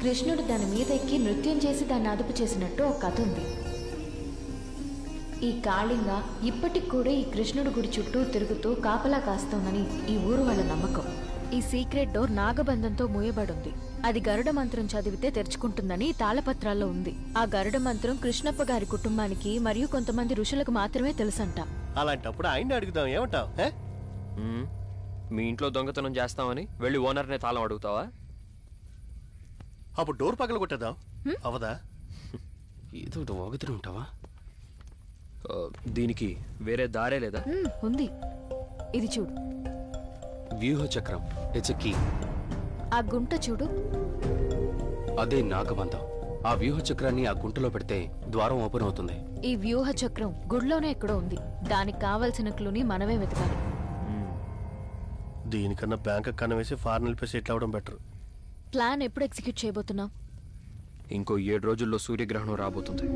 కృష్ణుడు దాని మీద ఎక్కి నృత్యం చేసి దాన్ని అదుపు చేసినట్టు ఒక కథ ఉంది. ఈ కాళింగ ఇప్పటికి కూడా ఈ కృష్ణుడి గుడి చుట్టూ తిరుగుతూ కాపలా కాస్తోందని ఈ ఊరు వాళ్ళ నమ్మకం. ఈ సీక్రెట్ డోర్ నాగబంధంతో మూయబడుంది. అది గరుడ మంత్రం చదివితే తెరుచుకుంటుందని తాళపత్రాల్లో ఉంది. ఆ గరుడ మంత్రం కృష్ణప్ప గారి కుటుంబానికి మరియు కొంతమంది ఋషులకు మాత్రమే తెలుసంట. అలాంటప్పుడు ఆయన్ని అడుగుదాం, ఏమంటావు? మీ ఇంట్లో దొంగతనం చేస్తామని వెళ్ళి ఓనర్నే తాళం అడుగుతావా? అప్పుడు డోర్ పగల కొట్టేద్దాం, అవదా? ఏదో వాగుతూ ఉంటావా? దీనికి వేరే దారే లేదా? ఉంది, ఇది చూడు. వ్యూహ చక్రం, ఇట్స్ ఎ కీ. ఆ గుంట చూడు, అదే నాగబంధం. ఆ వ్యూహ చక్రాన్ని ఆ గుంటలో పెడితే ద్వారం ఓపెన్ అవుతుంది. ఈ వ్యూహ చక్రం గుడిలోనే ఎక్కడో ఉంది. దానికి కావలసిన క్లూని మనమే వెతకాలి. దీనికన్నా బ్యాంక్ కన్నా వేసి ఫారెన్ వెళ్ళి సెటిల్ అవ్వడం బెటర్. ప్లాన్ ఎప్పుడు ఎగ్జిక్యూట్ చేయబోతున్నాం? ఇంకో 7 రోజుల్లో సూర్యగ్రహణం రాబోతుంది.